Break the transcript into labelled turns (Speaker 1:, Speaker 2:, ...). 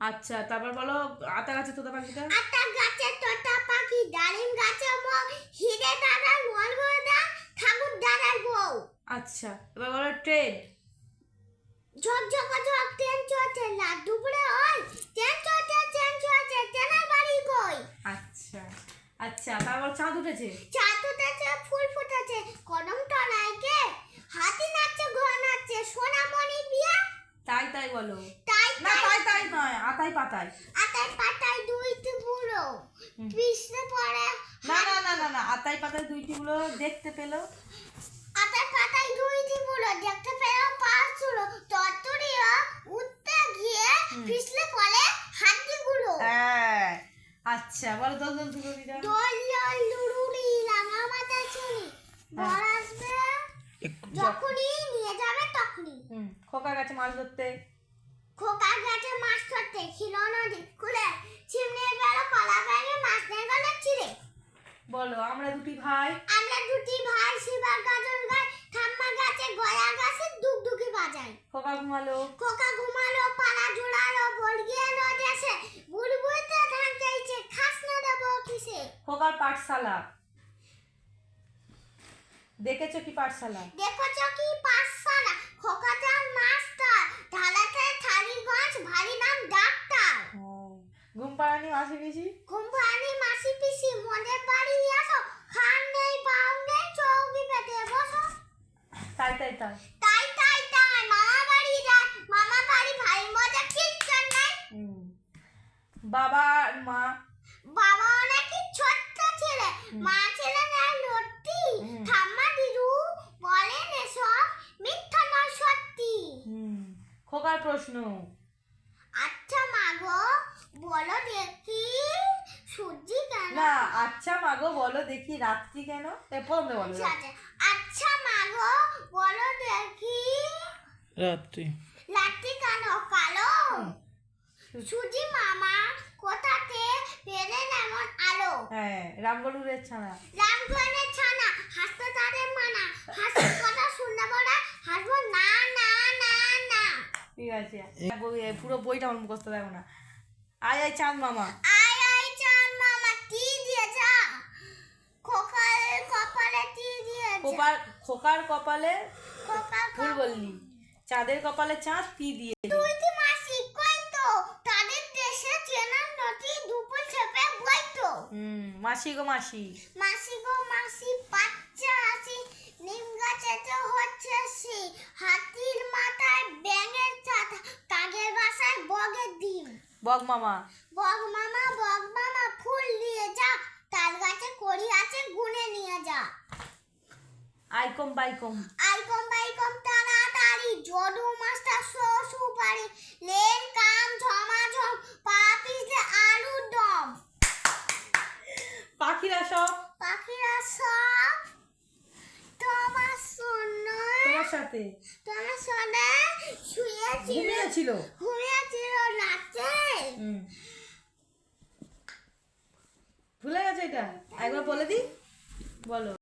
Speaker 1: আচ্ছা, তারপর বলো আতা গাছে তোতা পাখিটা।
Speaker 2: আতা গাছে তোতা পাখি, ডালিম গাছে মোর, হিরে দাদার মলগদা, ঠাকুর দাদার বউ।
Speaker 1: আচ্ছা, এবার বলো ট্রেন।
Speaker 2: ঝকঝক ঝক ট্রেন চলছে, লাড্ডু পুরে ওই, ট্রেন চলছে ট্রেনের বাড়ি কই।
Speaker 1: আচ্ছা আচ্ছা, তারপর চাঁদ উঠেছে।
Speaker 2: চাঁদ উঠেছে, ফুল ফুটেছে, কদম তলায় কে, হাতি নাচছে, ঘোড়া নাচছে, সোনামণি বিয়া।
Speaker 1: তাই তাই বলো।
Speaker 2: তাই
Speaker 1: না তাই তাই নয়, আতাই পাতায়।
Speaker 2: আতায় পাতায় দুইটি বুড়ো পিছলে পড়ে।
Speaker 1: না না না না না, আতাই পাতায় দুইটি গুলো দেখতে পেলো।
Speaker 2: আতায় পাতায় দুইটি বুড়ো দেখতে পেল পাঁচ চুলো, তরতরিয়া উঠতে গিয়ে পিছলে পড়ে হাতিগুলো।
Speaker 1: হ্যাঁ, আচ্ছা বলো দোল দোল দুলুরিরা।
Speaker 2: দোল দোল লুরুলি রাঙা মাথায় চুনি, বর আসবে যখনই নিয়ে যাবে তখনই।
Speaker 1: খোকা গাছে মাছ ধরতে।
Speaker 2: খোকা গাছে মাছ ধরতে, ছিল নদী খুলে, চিমনে গেল কলা গায়ে, মাছ নিয়ে গেল ছিঁড়ে।
Speaker 1: বলো আমরা দুটি ভাই।
Speaker 2: আমরা দুটি ভাই, শিবার গাজর গায়, ঠাম্মা গাছে গয়া গাছে দুগদুগি বাজায়।
Speaker 1: খোকা ঘুমালো।
Speaker 2: খোকা ঘুমালো, পালা জোড়ালো, বল গেল দেশে, বুলবুলতে ধান চাইছে, খাস না দেবো কিসে।
Speaker 1: খোকার পাঠশালা। দেখেছো কি পাঠশালা?
Speaker 2: দেখেছো কি পাঠশালা, খোকা চাল মাস্টার, ঢালাতে থালি গঞ্জ, ভারী নাম ডাক্তার।
Speaker 1: ঘুম পাড়ানি মাসি পিসি।
Speaker 2: ঘুম পাড়ানি মাসি পিসি, মনের বাড়ি আসো, খান নেই পাও নেই, চৌকি পেতে বসো।
Speaker 1: তাই তাই তাই।
Speaker 2: তাই তাই তাই, মামা বাড়ি যায়, মামা বাড়ি ভাই মজা কিচ্ছু নাই।
Speaker 1: বাবা আর মা।
Speaker 2: বাবা নাকি ছোট্ট ছেলে, মা ছেলে নেয় লট্টি, ঠাম্মা দিদু বলেন এসব মিথ্যা নয় সত্যি।
Speaker 1: খোকার প্রশ্ন।
Speaker 2: আচ্ছা মা গো বলো দেখি সূর্যি কেন।
Speaker 1: না, আচ্ছা মাগো বলো দেখি রাত্রি কেন। প্রথমে বলো
Speaker 2: আচ্ছা মা গো বলো দেখি
Speaker 1: রাত্রি
Speaker 2: রাত্রি কেন কালো। সূর্যি মামা কোথাতে পেলেন এমন আলো।
Speaker 1: হ্যাঁ, রামগলুরের ছানা।
Speaker 2: রামগণের ছানা, হাসতে তাদের মানা, হাসির কথা শুনতে বলে হাসবো না না না না।
Speaker 1: ঠিক আছে, পুরো বইটা আমার মুখস্থ দেখো না। আয় আয় চাঁদ মামা।
Speaker 2: আয় আয় চাঁদ মামা টি দিয়ে যা, খোকার কপালে টি দিয়ে যা।
Speaker 1: খোকার কপালে
Speaker 2: খোকার
Speaker 1: ফুল বললি, চাঁদের কপালে চাঁদ টি দিয়ে।
Speaker 2: তুই কি মাসি কই তো, তাদের দেশে চেনার নটি দুপুর ছেপে বই তো।
Speaker 1: মাসি গো মাসি।
Speaker 2: মাসি গো মাসি বাচ্চা আসি, নিম গাছেতে হচ্ছে সি, হাতির মাথায় ব্যাঙের ছাতা, কাকের বাসায় বগের ডিম।
Speaker 1: বগ মামা।
Speaker 2: বগ মামা ফুল দিয়ে যা, তাল গাছে কড়ি আছে গুনে নিয়ে যা।
Speaker 1: আইকম বাইকম।
Speaker 2: আইকম বাইকম তাড়াতাড়ি, যদু মাস্টার সুপারি, লেন কাম ঝমাঝম, পা পিছলে আলুর দম।
Speaker 1: পাখিরা সব
Speaker 2: তোমার শোনো,
Speaker 1: তোমার সাথে
Speaker 2: তোমার শোনে
Speaker 1: ঘুমিয়েছিল
Speaker 2: নাচে।
Speaker 1: ভুলে গেছে এটা, একবার বলে দি। বলো।